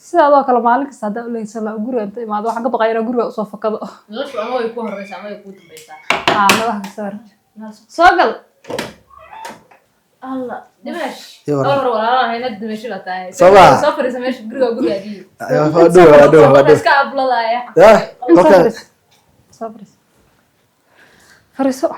sidoo kale maalin kasta hada u leeysan la guriga inta imaado waxaan ka baqayaa guriga u soo fakado noloshu ama way ku horeysaa ama way ku dambaysaa wax ka soo gal الله دمشق أول ولا هنا دمشق لا تاعي سافر سمش قرقة دي أدو بس كابلا لا يا سافر فرسو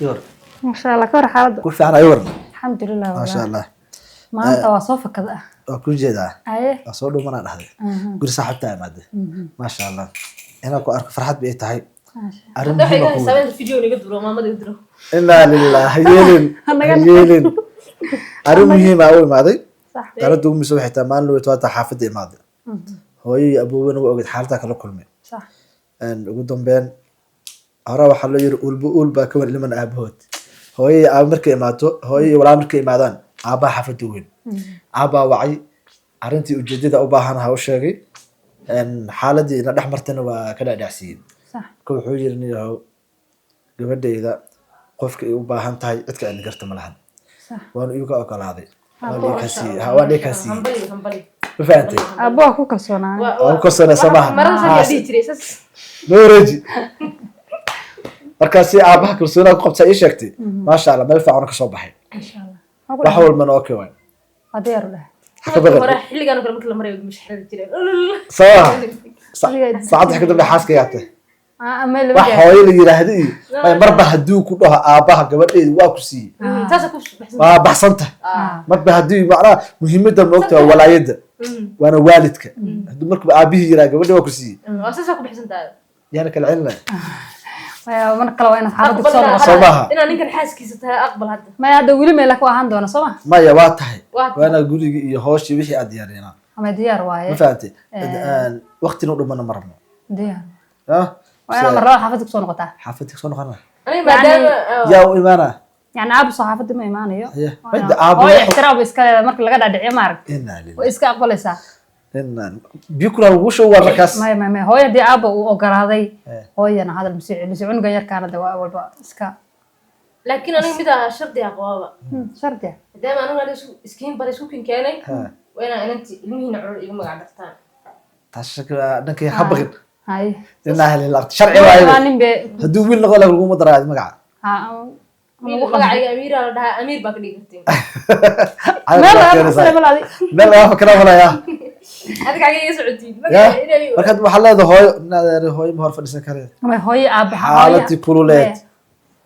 يور ما شاء الله كور حاضر كل فعلا يور الحمد لله ما شاء الله ما أنت وصوفك كذا كل جدا أيه أصور له مرة هذا قول صاحبتها ماده ما شاء الله هنا كو أرك فرحت بيت هاي أرمي هاي سوين الفيديو اللي قدروا ما يقدروا إلا لله يلين أرمي ما أول ماضي صح أنا دوم مسوي حتى ما له يتواتى حافظ ماضي هو أبوه وأقعد حالتك على كل مين صح أن قدام بين أروح حلو يقول بكون اللي من أبوت هو أمرك إماتو هو ولا أمرك إمادان أبا حفظوين أبا وعي أرنتي وجديد أو باهنا هوشاقي أن حالتي ندح مرتنا وكذا دعسين صح كل حجر إنه قبل إذا قفك وباهن تاي أتكلم إن قرت ملحن صح وأنا يوقع أكل هذه هوالي كسي همبلي فهمتي أبوه كوكا صنع أو كسرنا صباح مرة سجى تريسس نورجي مركزي أباها كرسونا قبضة إيش يكتي ما شاء الله ما ينفع عنك صباحي إن شاء الله بحول من أوكي وين أدير له راح اللي كانوا كلمة مرة مش حلو تري صح صعد حكي دبل حاسك ياته أمل وحوي اللي يرهدي مربى هدوء كلها أباها قبل إيه واكسي بحصنته مربى هدوء معنا مهمة النقطة ولا يد وأنا والدك هدوء مركب أبيه يرى قبل واكسي أساسا بحصنته يعني كالعلة من قالوا أنا حارب صباحا أنا نيجي الحاس كيستها أقبل هذا ما يدوري ملك وهان دونا صباح ما يواتها وأنا أقول يهوش يبيح أديارنا ما ديار واي ما فهمتي وقت نقول من مرة ديار ها وأنا مرة حافظك صون قطع حافتك صون خنا أنا ما دام يا إيمانا يعني أبو صحافة ما إيمانه هي هو احترام إسكال مركل لقى دعي مارك إنا لله وإسكال أقبل إسا إنا بيكون الوش هو الركاس ما هو يدي أبو وأقر هذي هو أنا هذا المسيعون غير كان دواء أول بقى إسكال لكن أنا متى شرط يا قوابا شرط يا دائما أنا إسكين بريسوكين كاني وأنا أنت المهم نعرف يوم قاعد أختار تشكل أنك يحبك هاي إنها لله شرعي وايد هدوء وين نقول لك القوم درا مقعد مقعد أمير ده أمير بقدي قلتين لا لا فكرة ولا يا هذا قاعد يسعدين مركز محل هذا هوي مهر فلسة كره ما هو أب حالتي كلولات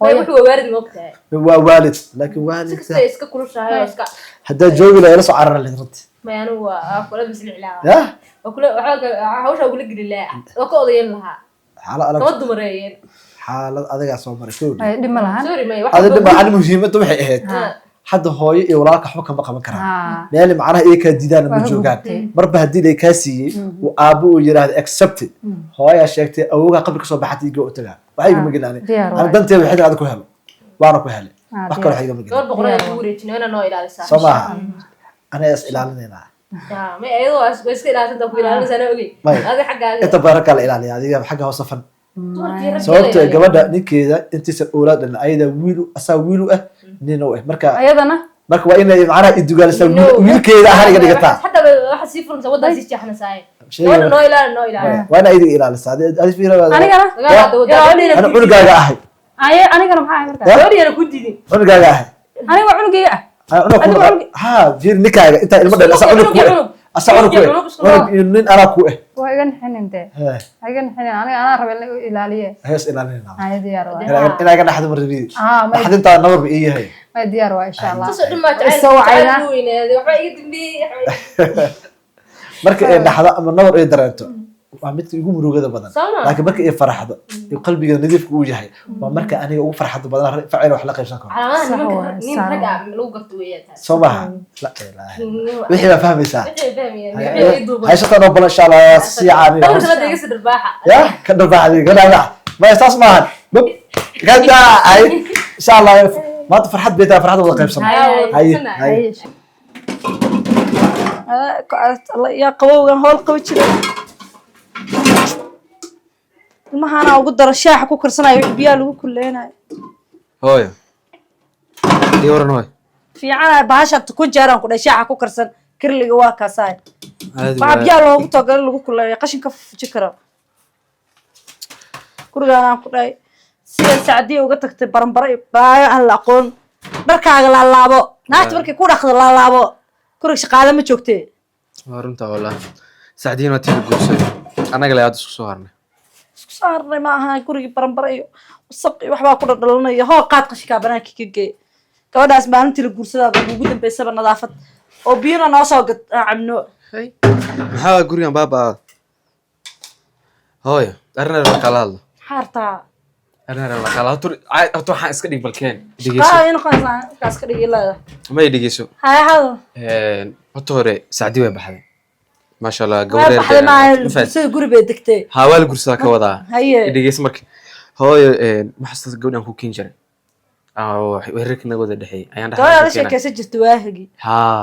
هو وارد وقتها هو والد لكن والد إسكا كل شيء إسكا هذا جوي لا يلصق عرر اللي رد ما أنا وأقول بس العلاقة يا وكل عاوش أقول لك لله وكل يلها حالة كم دمرين حالة هذا قاعد مرة كل دي ملها سوري ما هذا دم عن مهمة تبحي إهت حد هوي يوراك حكم بقى مكره لأن معناها إيه كديدان موجودان مربى هدي لي كاسي وأبوه يراد accept هواي أشياء أوجا قبل كسر بحتي جو أتجاه وعيب مجناني أنا دنتي بحد هذا كهلا وأنا كهلا بحكي حاجة مجناني دور بقرأ يقولي أنا نوع إلى الساعة صباح أنا أسئلة علينا ما أيوة بس كده عشان تقول أنا سنة أوكي هذا حاجة أنت بارك الله إلى هذه حاجة وصفا sababta gabadha ninkeeda intiisa oolaad dhan ayada wiilu asaa wiilu ah nina u ah marka waa inay macnaha idugaalisa wiilkeeda ahaan iga dhigataa حتى واحد صفر مسوي ده زيش إحنا ساي وانا نوع إلى وانا ايدي ilaalisa hadi fiiro أنا cunugaaga ahay anigana maxaa markaa دوري أنا كنت دي cunugaaga ahay aniga waa cunugayga ha fiir ninkaaga inta ilmo dhan asa cunug nin anaa ku ah waa iga nixinintee iga nixinin anaa rabay in la ilaaliye hees ilaalinayna ay diyaar waa inaa iga dhaxdo marribi dhaxdintaa nabarba ii yahay ay diyaar waa insha Allah تصدق ما تعرف وين هذا وحنا يقدم marka ay dhaxdo ama nabar ay dareento waa mid ugu murugada badan laakiin marka ay faraxdo iyo qalbiga nadiif uu yahay waa marka aniga ugu farxad badan facil wax la qaybsan karo nin raga lagu garto weeyaan sobaha la ilaaha wixii ba fahmaysaa فاهمين hayshatan oo balan insha Allah si caadi دور سنة يقصد الرباحة ya ka dharbaaxdi gadaada ma isaas maahan gada ay insha Allah ما فرحت بيتها فرحت ولا قيب سما هاي الله يا قوي هول قوي جدا ما أنا أقول درشاح كوكر سنة يبيع له كلنا هاي ديورن هاي fiican baasha ku jeeran ku dhashaa ku karsan kirliga waa kaasaay عادي baabiya loogu togal lagu kulay qashinka fuji karo gurigaan ku dhay sida saacadii uga tagtay baranbaro baayo aan la aqoon dharkaaga la laabo naagta markay ku dhaqdo la laabo guriga shaqaale ma joogtee runta والله ساعدين ما تيجي قرصي أنا قال يا سو هرنا isku saarnay ma aha guriga baranbaro iyo wasaq iyo waxba ku dhadhalanaya hoo qaad qashinka banaanka ka geey gabadhaas maalintii la guursadaa ugu dambeysaba nadaafad oo biyana noo soo cabno maxaa gurigan baaba hooyo arrin la kala hadlo xaarta arrin la kala hadlo horta waxaan iska dhig balkeen in qasaan kaas ka dhigi laada ma dhigeyso hado horta hore saacdi way baxday ma sha Allah gabadheed sida guri bay degtay hawaal gursada ka wadaa haye dhigeyso marka hooyo ma xasuusta gabadhan ku keen jiray weerarkana wada dhaxay ayaan dhaxay sheekaysa jirta waahigi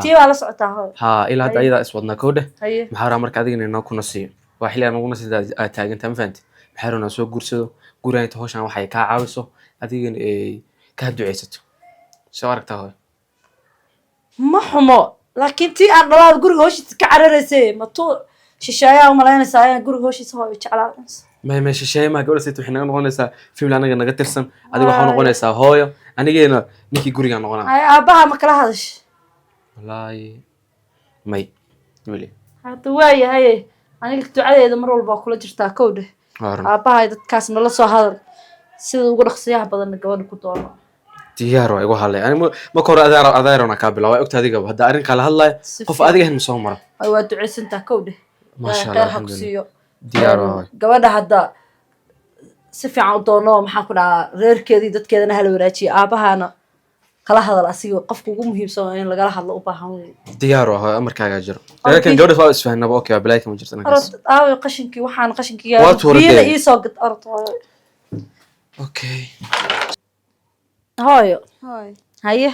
tii waa la socotaa hooyo ilaa hadda ayada iswadna koodhe haye maxaa marka adigina inoo ku nasiyo waa xilli aan ugu nasiyo aad taagantaa ma fahanti maxaa roona soo guursado guriga hawshan waxay ka caawiso adigina ka duceysato soo aragtaa hooyo ma xumo laakiin tii aan dhalaad guriga hawshiisa ka cararaysay ma tuu shisheeyaa u malaynaysaa in guriga hawshiisa hooyo jeclaa ما شيء ما قولت سيد وحنا نقولنا فيلم أنا قلنا قترسم هذا واحد نقولنا سا هايو أنا جينا نيكي قرينا نقولنا هاي أباها ما كلا هذاش والله ماي ولي هذا واي هاي أنا قلت عليه إذا مرة الباقولة جرتها كوده أباها إذا كاس من الله سو هذا سيد وقول خصيها بدل نقول كتونا تيارو أيوة هلا أنا ما كور أدار أنا قابل أو أكتر هذيك هذا أرين قال هلا قف هذيك المصور أيوة تعيس أنت كوده ما شاء الله الحمد لله diyaar gabadha hadda si fiican u doono maxaan ku dhahaa reerkeedii dadkeedana hala wanaajiyo aabahana kala hadal asiga qofka ugu muhiimsan in lagala hadlo u baahan weyn diyaar ah amarkaaga jiro laakiin gabadha waa isfahanaba okay balaayka ma jirto anaga aaw qashinkii waxaan qashinkiga biyo ii soo gad arto okay hooyo haye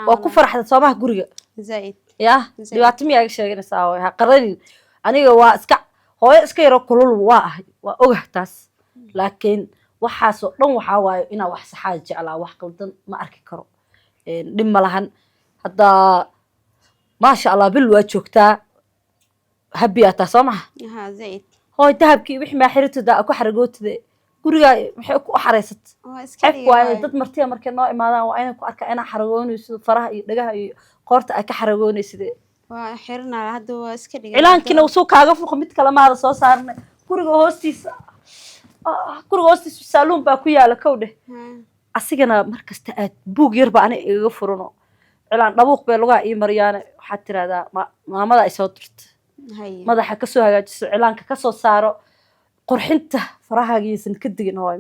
waa ku farxada soomaha guriga zaid yaa dhibaato miyaa sheeganaysaa way ha qaradin aniga waa iska hooyo iska yaro kulul waa ahay waa ogah taas laakiin waxaasoo dhan waxaa waayo inaa wax saxaad jeclaa wax qaldan ma arki karo dhib ma lahan hadda maasha allah bil waa joogtaa habiyaa taa soo maha zaid hooy dahabkii wixii maa xiriirtada ku xaragootida gurigaa maxay ku xaraysat xef waayo dad martiya markay noo imaadaan waa inay ku arkaa inaa xaragoonayso faraha iyo dhagaha iyo qoorta ay ka xaragoonaysid waa xirnaa hadda waa iska dhigay ilaankina uu soo kaaga fuuq mid kala maada soo saarnay guriga hoostiisa saaluun baa ku yaala kowdhe asigana markasta aad buug yar baa aniga igaga furano cilaan dhabuuq bay lugaha ii mariyaane waxaad tiraahdaa maamada ay soo dirta madaxa kasoo hagaajiso cilaanka kasoo saaro qurxinta farahaagiisan ka digin hooy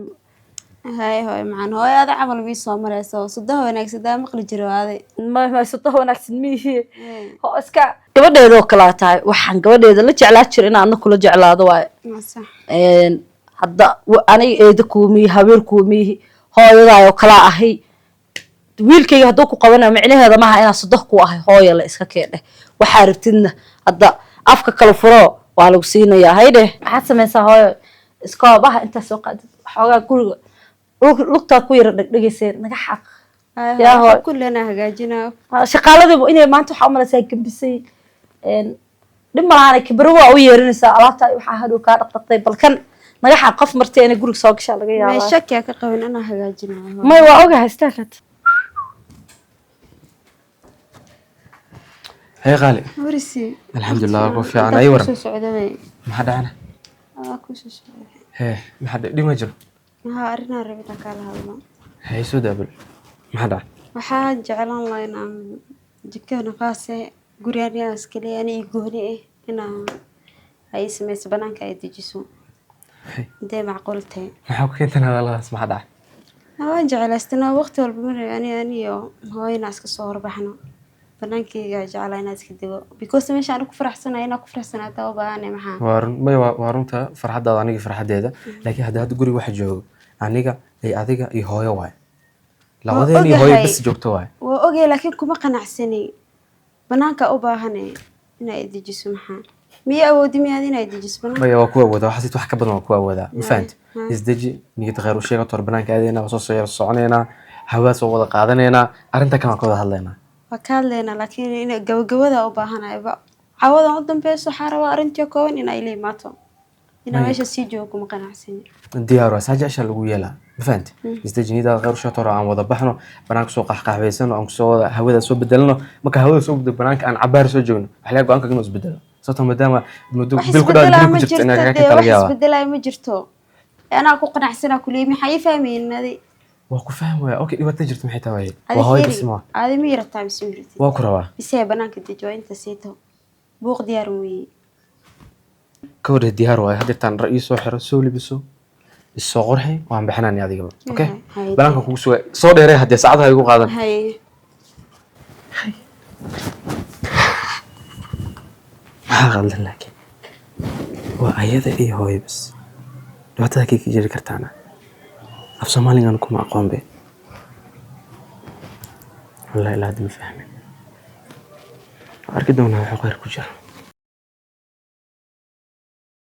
هاي هاي معن هاي هذا عمل بيه صامر سو صدها وناكس ده مقل جروادي ما صدها وناكس ميه هو اسكا gabadheedoo kala tahay waxaan gabadheeda la jeclaa jir in aan kula jeclaado waay صح hadda aniga eeda kuumi habeer kuumi hooyadaayo kala ahay wiilkayga haduu ku qabana macnaheeda ma aha inaan sadex ku ahay hooyo la iska keenay waxa rabtidna hadda afka kala furo waa lagu siinayaa hayde waxaad samaysaa hooyo iskoobaha inta soo qaad xoogaa guriga lugta ku yara dhagdhageysay naga xaq yaa hoo kullana hagaajina shaqaaladii inay maanta waxa u malaysaa gambisay dhib malaana kibro waa u yeerinaysaa alaabta waxa hadhow ka dhaqdaqtay balkan naga xaq qof martay inay guriga soo gashaa laga yaabaa ma shaki ka qabin ana hagaajina may waa ogahay istaagad هاي غالي ورسي الحمد لله وقف في عنا أيوة ما حد عنا كوش هاي ما حد دي ما جرو ها أرنا ربيتك على هذا هاي سودا بل ما حد waxaan jeclaan lahaa inaan jikada qaase guriga iskale ani gooni inaan ay sameeyso banaanka ay dejiso intee macquul tahay maxaa ku keentan hadaladaas ma xad waan jeclaystaa waqti walba mar ani iyo hooyana iska soo horbaxno banaankayga jeclaa inaan iska digo because meeshaan ku faraxsanahay inaan ku faraxsanaato oo baahanay maxaa waarunta farxadaada aniga farxadeeda laakiin hadda guriga waxa joogo aniga ay adiga iyo hooyo waay labadeeni hooyo bas joogto waay waa ogay laakiin kuma qanacsanay banaanka u baahanay inay dejiso maxaa miya awoodi miyaad inay dejiso banaanka maya waa ku awooda waxaad wax ka badan waa ku awooda ma fahanti isdeji niyad khayr u sheego tor banaanka aadayna soo soconeena hawa soo wada qaadanayna arinta kama ka wada hadlayna وكالنا لكن إن جوجوده وباهنا يبقى عوضا قدام بيس وحارة أرنتي كون إن إلي ماتوا إن ماشي سيجوكم قناعسين diyaar waa jecesha lagu yeelaa ma fahanti istajinida qeyr shootor aan wada baxno banaanka soo qaxqaxbaysan oo aan soo hawada soo bedelno marka hawada soo bedel banaanka aan cabaar soo joogno waxa laga go'aan ka inuu isbedelo sababtoo maadaama muddo bil ku dhaw ku jirto in ay ka talagaa isbedelay ma jirto ana ku qanacsana kulii maxay fahmeenadi waa ku fahmaya okay dhibaato jirto maxay tahay waa hooy bisma aadi ma yartaa bismiirti waa ku rabaa bisay banaanka dejo inta seeto buuq diyaar weey كوري ديار واي هدي تان رئيس وحر سولي بسو الصغر هي وعم بحناني هذيك اوكي بلانك كو سو سو دheerey hadii saacadaha igu qaadan hay ما قال لك وايده اي هوي بس dhibaatada kii ka jiri kartaana af Soomaaligan kuma aqoon be wallahi la hadii ma fahmin arki doonaa waxa qeyr ku jira